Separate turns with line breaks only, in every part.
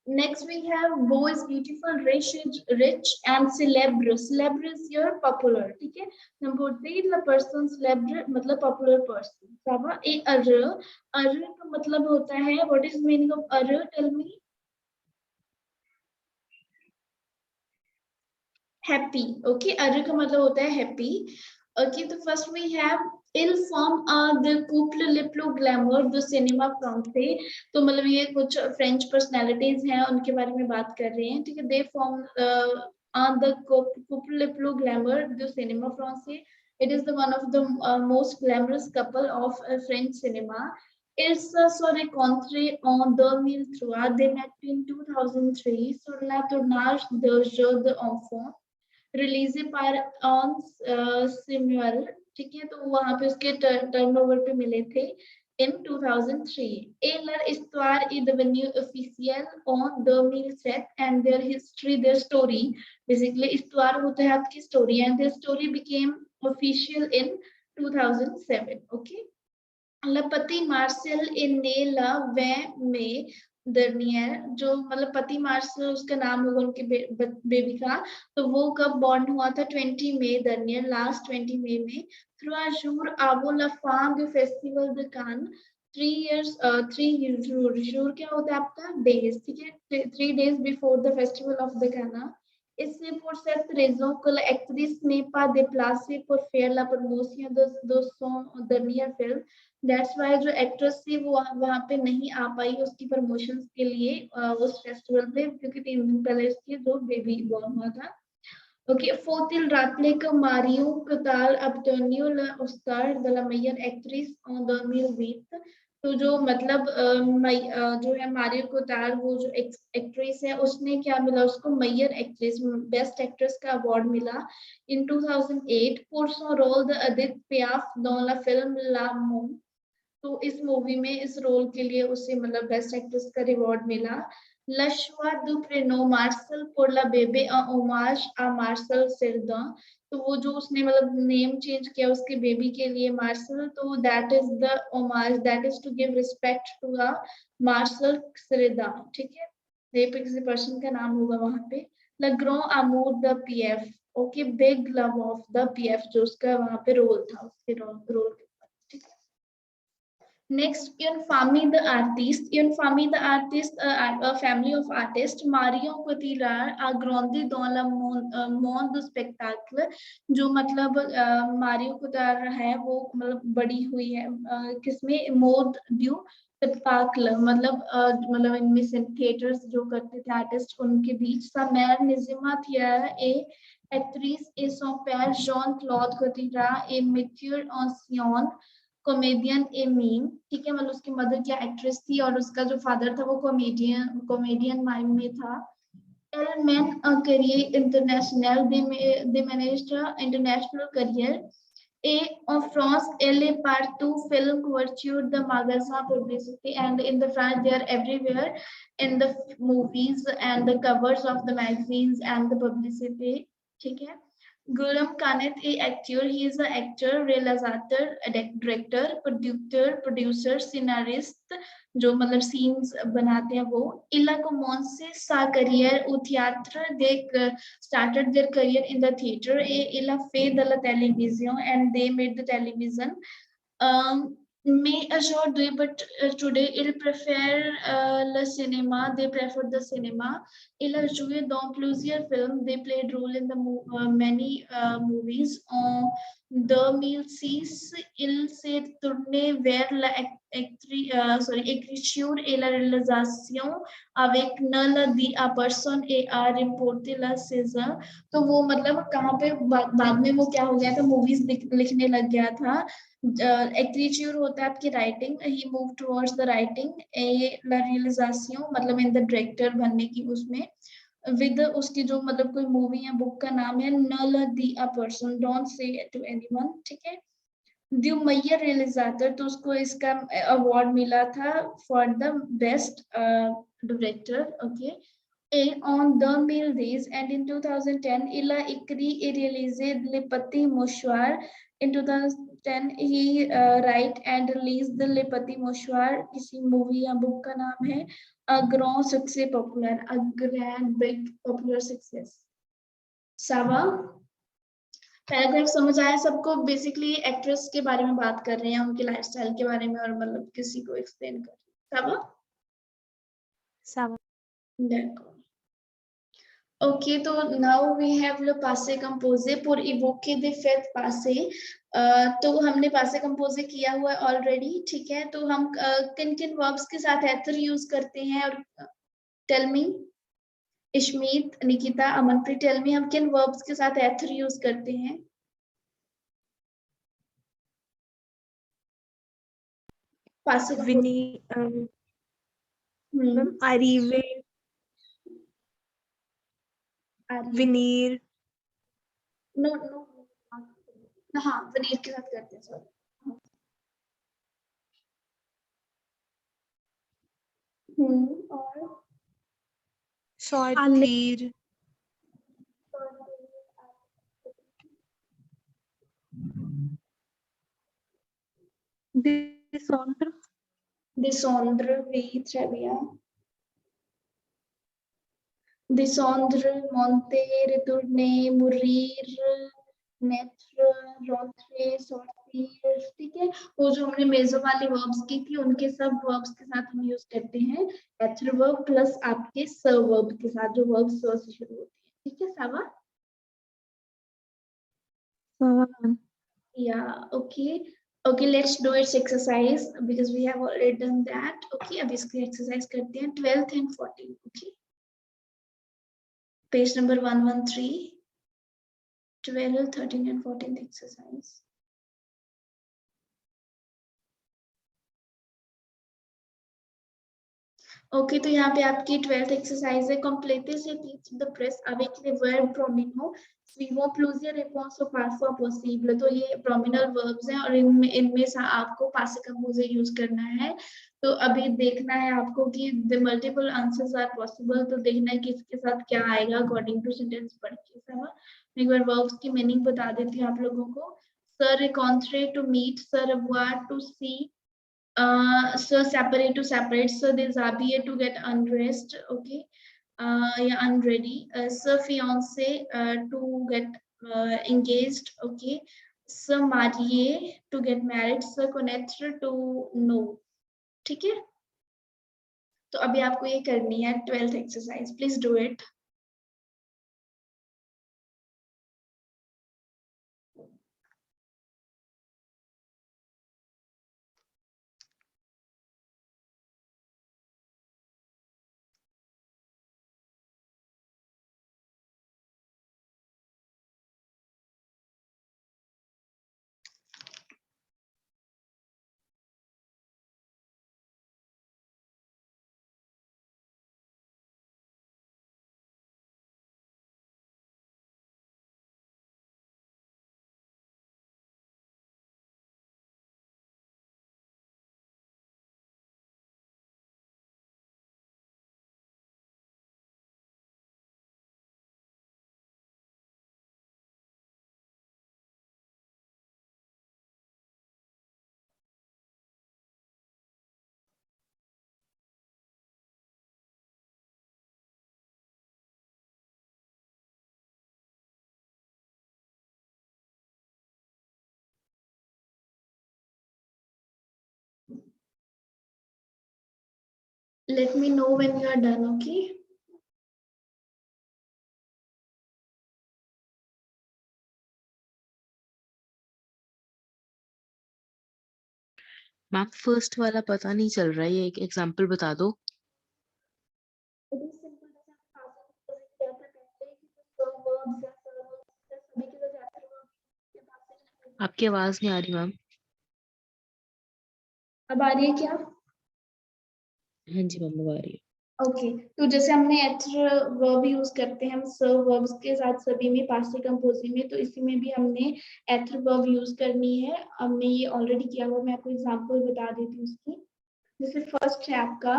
Next we have Bo is beautiful, rich and celebre. Celebre is your popular, ठीक है. Number 3, the person celebre मतलब popular person. सावा ए अर का मतलब होता है, what is meaning of or? Tell me. Happy. Okay, अर का मतलब होता है happy. Okay, तो first we have इल फॉर्म द couple le plus glamour de cinéma français. तो मतलब ये कुछ फ्रेंच पर्सनालिटीज हैं, उनके बारे में बात कर रहे हैं, ठीक है. दे फॉर्म द couple le plus glamour de cinéma français. It is the one of the most glamorous couple of French cinema. Ils se sont rencontrés en 2003. They met in 2003 sur la tournage de Jeux d'enfants release par Samuel, ठीक है. तो वहां पे उसके turnover पे मिले थे in 2003. Et leur histoire est devenue officielle en 2007 and their history, their story, basically histoire होता है आपकी story, and their story became official in 2007. Okay. Le petit Marcel est né le 20 mai dernier. जो मतलब पति martial उसका नाम होगा उनके बेबी का, तो वो कब बॉर्न हुआ था? 20 मई dernier, लास्ट 20 मई में. Trois jours avant la fin du festival de Cannes. 3 jours क्या होता है आपका? डेज, ठीक है. 3 days before the festival of the Cannes. Et c'est pour cette raison que l'actrice n'est pas déplacée pour faire la promotion de son dernier film. That's why जो actress थी वो वहाँ पे नहीं आ पाई उसकी प्रमोशंस के लिए उस फेस्टिवल पे, क्योंकि 3 दिन पहले इसकी जो बेबी बॉर्न हुआ था. Ok, faut-il rappeler que Marion Cotillard a obtenu l'Oscar de la meilleure actrice en 2008. तो जो मतलब जो है मारियो कोटार, वो जो एक्ट्रेस है, उसने क्या मिला उसको? मेयर एक्ट्रेस, बेस्ट एक्ट्रेस का अवार्ड मिला इन 2008 pour son rôle de Edith Piaf dans la film La Mom. तो इस मूवी में इस रोल के लिए उसे मतलब बेस्ट एक्ट्रेस का रिवॉर्ड मिला. Le choix du prénom Marcel pour la bébé en hommage à Marcel Cerdan. तो वो जो उसने मतलब नेम चेंज किया उसके बेबी के लिए मार्शल, तो that is the homage, that is to give respect to the marshal Cerdan, ठीक है. ये पे किसी पर्सन का नाम होगा वहां पे. Le grand amour de PF. Okay, big love of the PF, जो उसका वहां पे रोल था, उसके role. Next, une famille d'artistes. Une famille d'artistes, a family of artists. Marion Cotillard a grandi dans le monde du spectacle. जो मतलब Mario कोटार है वो मतलब बड़ी हुई है किसमें? मोड ड्यू स्पेक्टाकल, मतलब इनमें से थिएटर्स जो करते थे आर्टिस्ट उनके बीच. सा मैर निजिमा थिया ए एक्ट्रेस et son père Jean-Claude Cotillard et metteur en scène, कॉमेडियन ए मीम, ठीक है. मतलब उसकी मदर क्या एक्ट्रेस थी और उसका जो फादर था वो कॉमेडियन माइम में था. Elle mène un carrière international, they managed an international career. Et en France, elle est partout, film, couverture, the magazine, publicity, and in the France, they are everywhere in the movies and the covers of the magazines and the publicity, ठीक है. Gulam Khanat is actor. He is an actor, realizer, director, producer, scenarist, जो मतलब scenes बनाते हैं वो. Il a commencé sa carrière au théâtre. They started their career in the theater. Et il a fait de la télévision and they made the television. Mais aujourd'hui, but today, il préfère le cinéma. They prefer the cinema. Il a joué dans plusieurs films. They played role in the many movies. En 2006, il s'est tourné vers la écriture et la réalisation avec Nala di a person et a remporté la saison. तो वो मतलब कहाँ पे बाद में वो क्या हो गया था? मूवीज लिखने लग गया था. एक्रीच्योर होता है आपकी writing. He move towards the writing. ला रियलाइजेशन मतलब इन द डायरेक्टर बनने की उसमें. विद उसकी जो मतलब कोई मूवी या बुक का नाम है null the a person, don't say to anyone, ठीक है. द मैयर रियलाइजेटर, तो उसको इसका अवार्ड मिला था for the best director. Okay. Et en 2010 and in 2010, il a écrit et réalisé Les Petits Mouchoirs. In 10 he write and release the Le Petit Mouchoir, किसी movie या book का नाम है. A grand success popular, a grand big popular success. सावा, paragraph समझ आया सबको? Basically actress के बारे में बात कर रहे हैं, उनके लाइफस्टाइल के बारे में, और मतलब किसी को एक्सप्लेन कर रहे हैं.
सावा.
D'accord. Ok, तो now we have le passé composé pour évoquer des faits passés. तो हमने passé composé किया हुआ है ऑलरेडी, ठीक है. तो हम किन किन वर्ब्स के साथ एथर यूज करते हैं? और tell me, Ishmeet, Nikita, Amanpreet, tell me, हम किन वर्ब्स के साथ एथर यूज करते हैं? passé composé.
arrive, veneer.
No हाँ, veneer के साथ करते हैं. सॉरी. और
sortir, descendre,
descendre, oui, très bien. Descendre, monter, retourner, mourir, naître, rentrer, sortir, ठीक है. वो जो हमने मेजो वाली वर्ब्स की थी, उनके सब वर्ब्स के साथ हम यूज करते हैं एथर वर्ब प्लस आपके स वर्ब के साथ, जो वर्ब स से शुरू होती है. ठीक है सावा? Yeah, okay. Okay, let's do its exercise because we have already done that. Okay, अब इसकी exercise करते हैं 12th and 14th. Okay. Page number 113. 12, 13 and 14th exercise. Okay, तो यहाँ पे आपकी 12th एक्सरसाइज है. complétez et teach the press avec les verbes pronominaux suivant plusieurs réponses ou parfois possible. तो ये pronominal verbs हैं और इनमें से आपको passé composé यूज करना है. तो अभी देखना है आपको कि the multiple answers are possible. तो देखना है कि इसके साथ क्या आएगा according to sentence पढ़ के. सब एक बार verbs की मीनिंग बता देती हूँ आप लोगों को. Sir rencontre, to meet. Sir revoir, to see. So separate, to separate. So deshabille, to get undressed. Okay. Yeah, unready. So fiance, to get engaged. Okay. So marié, to get married. So connaître, to know. ठीक है. तो अभी आपको ये करनी है 12th exercise. Please do it. Let me know when you are done. Okay.
Ma'am first वाला पता नहीं चल रहा है, ये एक एग्जांपल बता दो. आपकी आवाज नहीं आ रही मैम.
अब आ रही है क्या?
हाँ जी मैम, अब आ रही है.
ओके, तो जैसे हमने एथर वर्ब यूज करते हैं हम सर्व वर्ब्स के साथ सभी में, पास्ट कंपोजिंग में, तो इसी में भी हमने एथर वर्ब यूज करनी है. हमने ये ऑलरेडी किया हुआ, मैं आपको एग्जांपल बता देती हूँ उसकी. जैसे फर्स्ट है आपका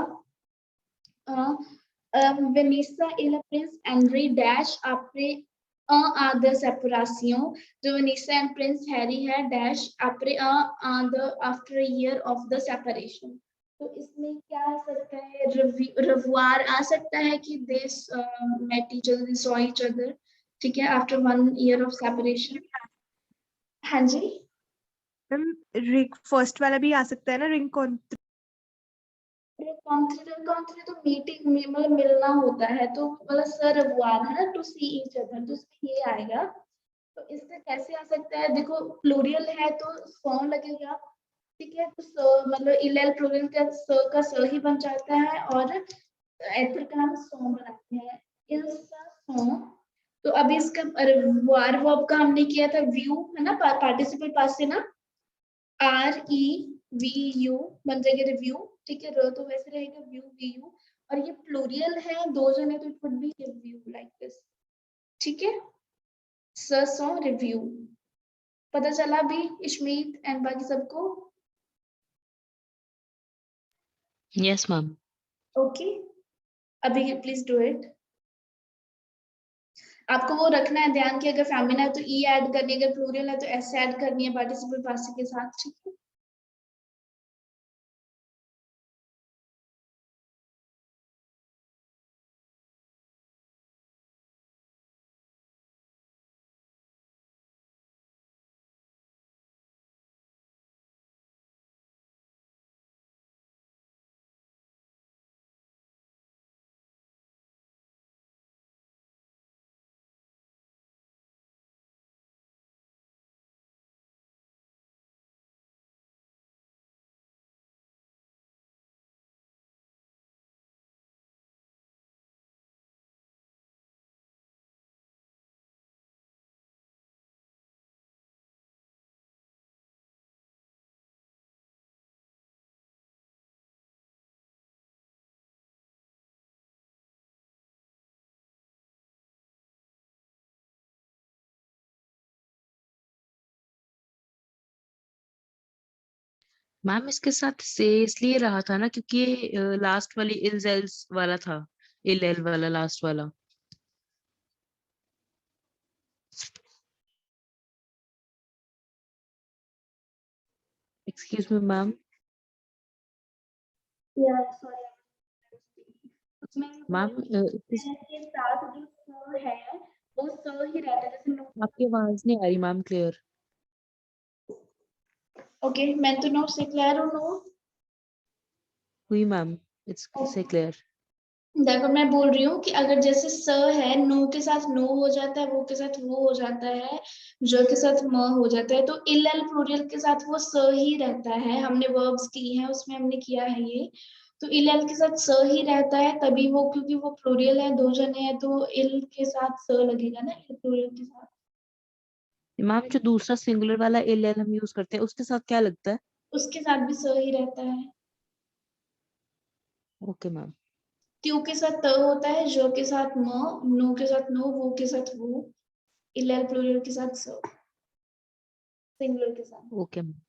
Vanessa et la prince Henry dash après a the separation जो Vanessa and Prince Harry है dash après after a year of the separation. तो इसमें क्या आ सकता है? revoir आ सकता है कि they met each other, they saw each other. ठीक है, after 1 year of separation. हाँ जी,
मैम रिंग फर्स्ट वाला भी आ सकता है ना, रिंग
कॉन्ट्री तो मीटिंग में मतलब मिलना होता है, तो मतलब सर revoir है ना, टू सी ईच अदर, तो इसमें ये आएगा. तो इससे कैसे आ सकता है? देखो प्लूरियल है तो सौ लगेगा. ठीक है, तो मतलब इलेल प्लूरियल का स ही बन जाता है और एथर का हम सौ बनाते हैं. इसका सौ. तो अभी इसका वार वर्ब का हमने किया था व्यू है ना, पार्टिसिपल पास से ना, REVU बन जाएगा रिव्यू. ठीक है, र तो वैसे रहेगा व्यू VU, और ये प्लूरियल है, दो जन है तो it would be review like this. ठीक है, सो रिव्यू. पता चला अभी इशमीत एंड बाकी सबको?
Yes ma'am.
ओके, अभी प्लीज डू इट. आपको वो रखना है ध्यान कि अगर फेमिना है तो ई ऐड करनी है, अगर प्लूरियल है तो एस ऐड करनी है पार्टिसिपल पार्टिसिपल के साथ. ठीक है.
मैम इसके साथ से इसलिए रहा था ना क्योंकि ये लास्ट वाली इल्स वाला था. इल वाला लास्ट वाला. Excuse me ma'am.
या सॉरी, उसमें
मैम
के साथ जो स है वो स ही रहता है, जैसे नो.
आपकी आवाज नहीं आ रही मैम क्लियर.
ओके, मैं तो नो से क्लियर हूँ. नो,
हुई मैम. इट्स से क्लियर.
देखो मैं बोल रही हूँ कि अगर जैसे स है, नो के साथ नो हो जाता है, वो के साथ वो हो जाता है, ज के साथ म हो जाता है, तो इल प्लूरियल के साथ वो स ही रहता है. हमने वर्ब्स की हैं उसमें हमने किया है ये. तो इल के साथ स ही रहता है तभी वो, क्योंकि वो प्लूरियल है, दो जने हैं, तो इल के साथ स लगेगा ना इल प्लूरियल के साथ.
मैम जो दूसरा सिंगुलर वाला इल हम यूज करते हैं उसके साथ क्या लगता है?
उसके साथ भी स ही रहता है.
Okay ma'am.
क्यू के साथ त होता है, ज के साथ म, नो के साथ नो, वो के साथ वो, इल प्लूरियल के साथ स, सिंगुलर के साथ.
Okay ma'am.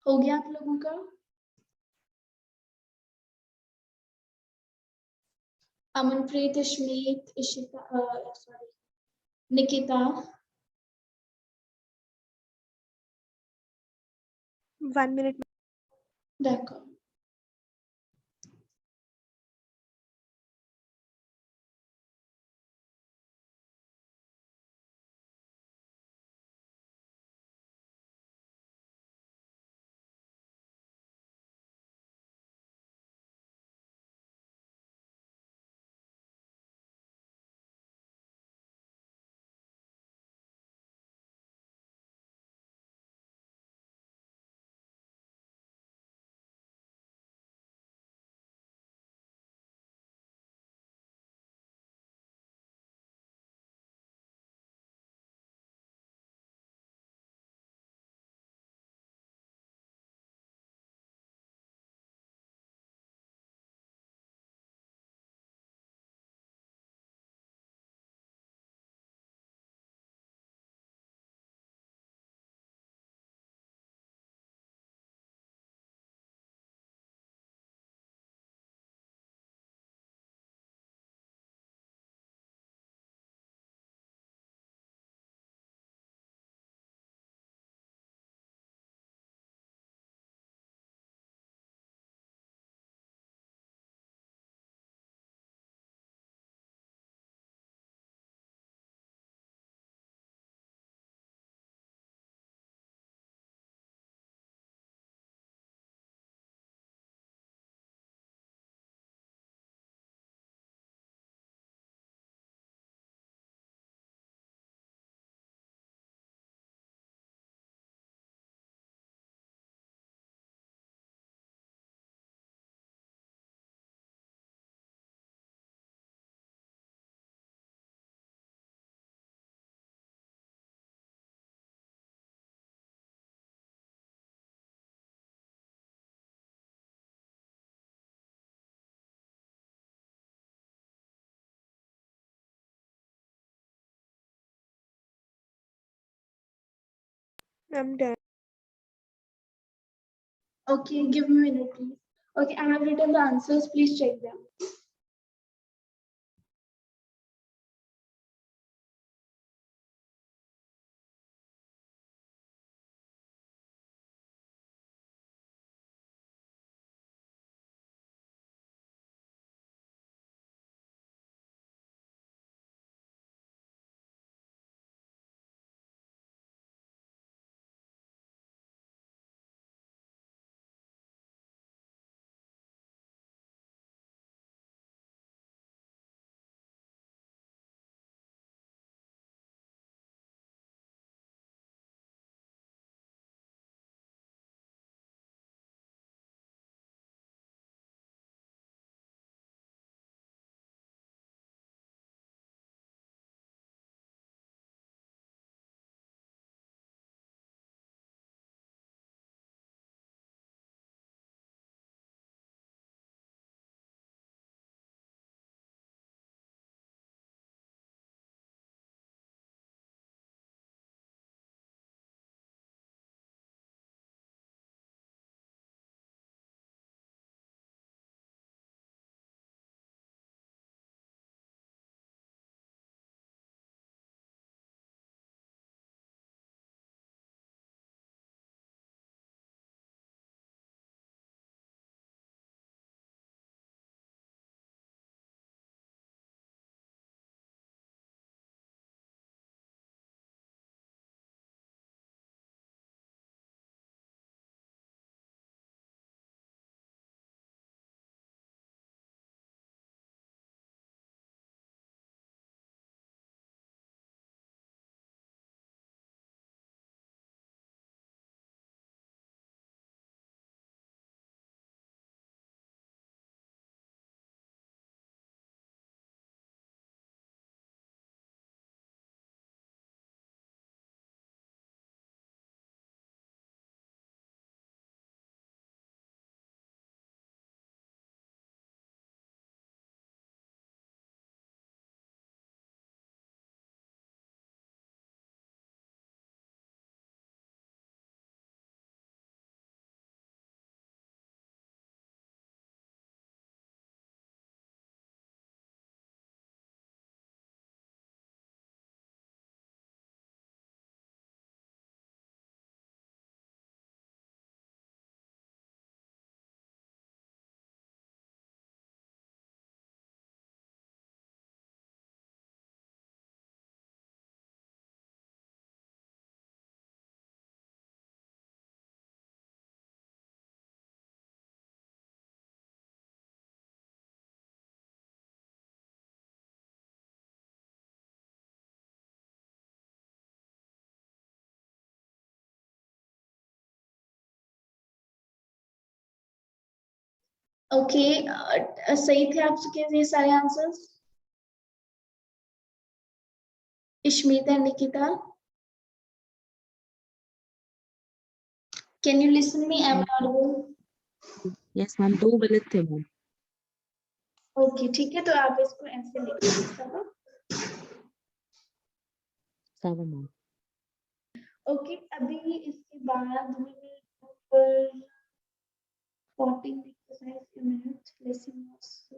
हो गया आप लोगों का? Amanpreet, Ishmeet, Ishita, sorry, Nikita,
1 minute.
देखो।
I'm done.
Okay, give me a minute, please. Okay, I have written the answers. Please check them. Okay, सही थे आपके ये सारे answers? Ishmita and Nikita, can you listen me? Am I audible?
Yes ma'am, 2 गलत थे ma'am.
Okay ठीक है, तो आप इसको ऐसे लिखिए सब।
सावा मैम।
ओके, अभी इसके बाद पर 14 exercise a minute, lesson also.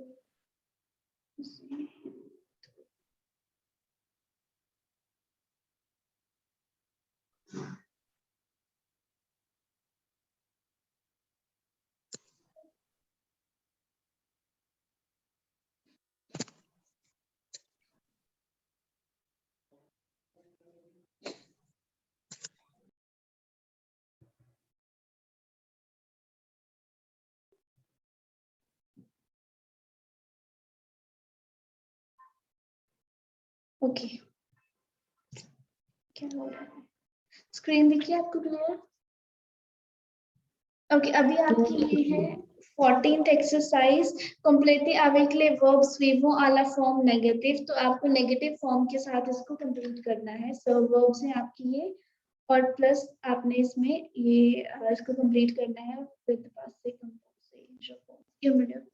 Okay, क्या हो रहा है? स्क्रीन दिखिए आपको क्लियर? ओके, अभी आपके लिए है 14th exercise. Completely avec les verbs suivants à la forme négative। तो आपको नेगेटिव फॉर्म के साथ इसको कंप्लीट करना है। सब वर्ब्स हैं आपकी ये, और प्लस आपने इसमें ये इसको कंप्लीट करना है with past composition. Minute.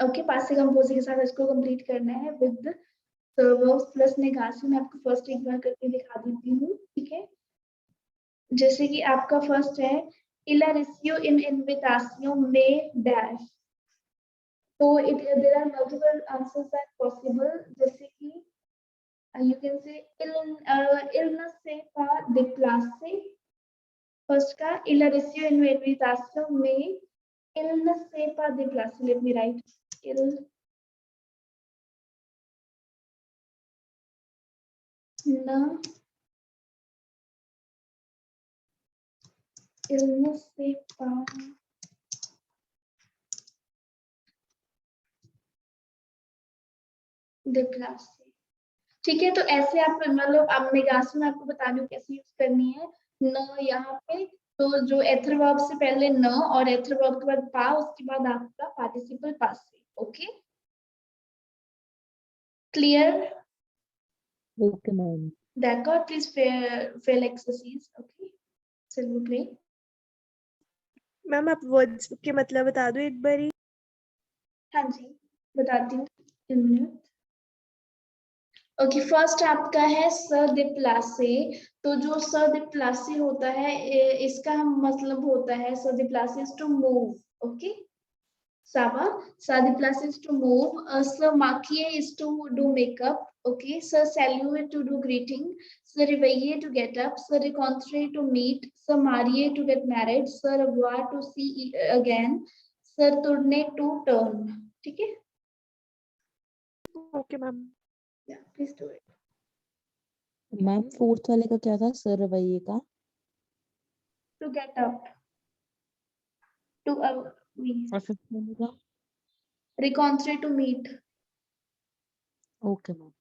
Okay, past compose के साथ इसको कंप्लीट करना है विद वर्ब्स प्लस नेगेटिव। मैं आपको फर्स्ट एक बार करके दिखा देती हूँ, ठीक है? जैसे कि आपका फर्स्ट है il ha reçu une invitation mais dash। तो there are multiple answers that possible, जैसे कि you can say il ne s'est pas déplacé। First का il a reçu une invitation mais il ne s'est pas déplacé। let me write il ne s'est pas déplacé। ठीक है, तो ऐसे आप मतलब अब मेगास में आपको बता रही हूँ कैसे यूज करनी है। न यहाँ पे तो जो एथर वर्ब से पहले न और एथर वर्ब के बाद पा, उसके बाद आपका पार्टिसिपल पास से। Okay, clear?
Okay ma'am.
देखो प्लीज फिल एक्सरसाइज। ओके, चलिए प्ले।
मैम आप वर्ड्स के मतलब बता दो एक बारी।
हाँ जी, बताती हूँ, 1 मिनट। ओके, फर्स्ट आपका है स दे प्लासे। तो जो स दे प्लासे होता है इसका मतलब होता है स दे प्लासे is to move. Okay, Sava, sa the plus is to move. Sir makiye is to do makeup. Okay, sir salute to do greeting. Sir reveille to get up. Sir rencontre to meet. Sir mariye to get married. Sir revoir to see again. Sir tourne to turn. ठीक है?
Okay ma'am.
Yeah, please do it.
Ma'am 4th वाले का क्या था, sir रवैये का?
To get up. To meet.
और 5th वाले का?
Rencontre to meet.
Okay ma'am.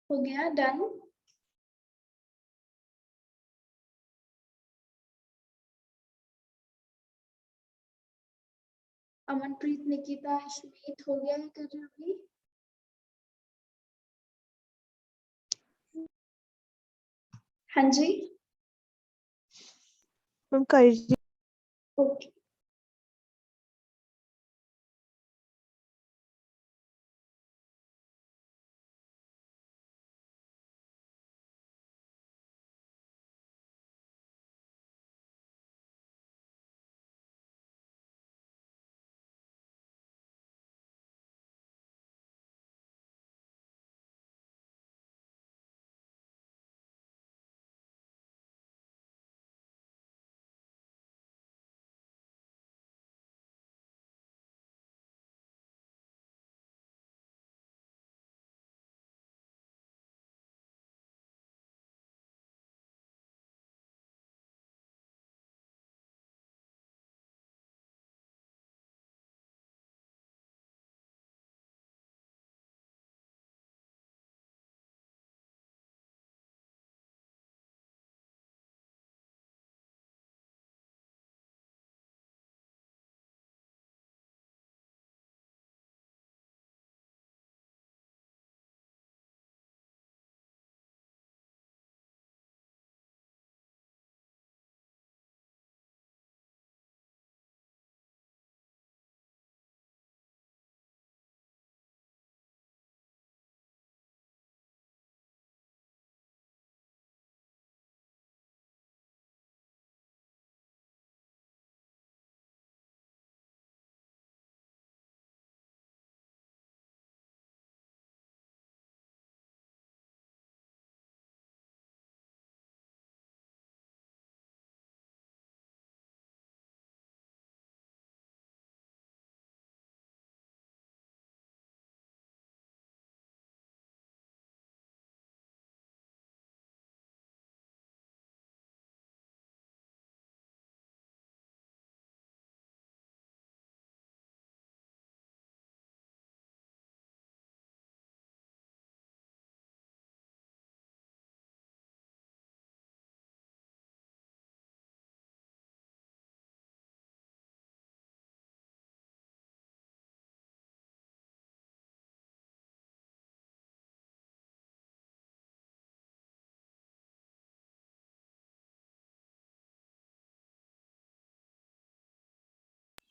हो गया, डन। अमनप्रीत, निकिता, अश्मीत हो गया है कर भी? हाँ जी,
मैम कर रही
okay.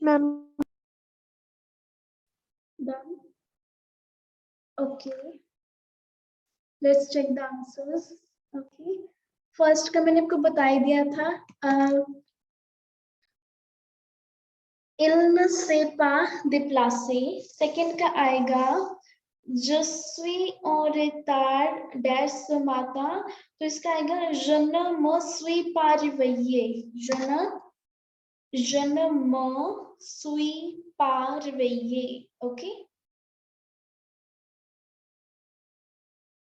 Ma'am
Done. Okay. Let's check the answers. Okay. First का मैंने आपको बता ही दिया था। इल्न से पा दिप्लासे। सेकंड का आएगा जस्वी और तार डैश से माता, तो इसका आएगा जन म स्वी पारिवये। जन म स्वी पारिवये। Okay,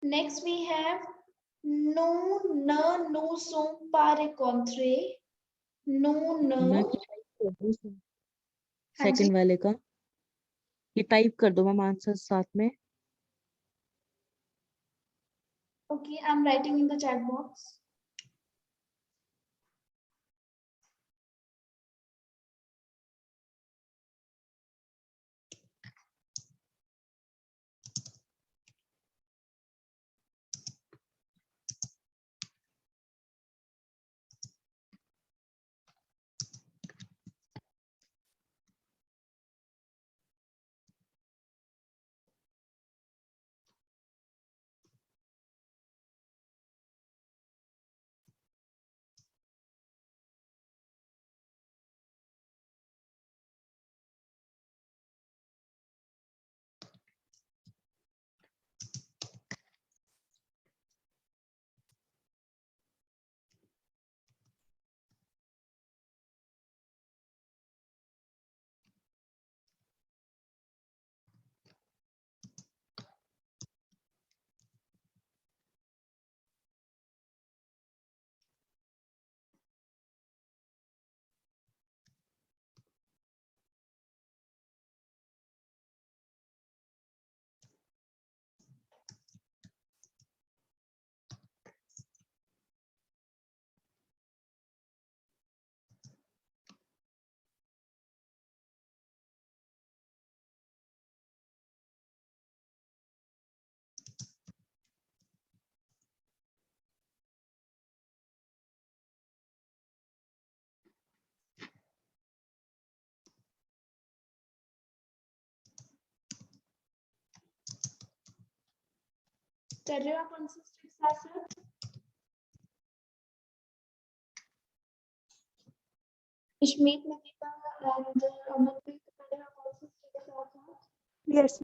next we have no न नो सो पारे कॉन्ट्रे। नो न।
मैं टाइप कर दूं
हाँ जी,
सेकंड वाले का, ये टाइप कर दो मैम आंसर साथ में।
okay, I'm writing in the chat box. कर रहे हो आप consistent साथ साथ? इश्मीत, निकिता and अमनप्रीत, कर रहे हो consistent के साथ साथ?
Yes.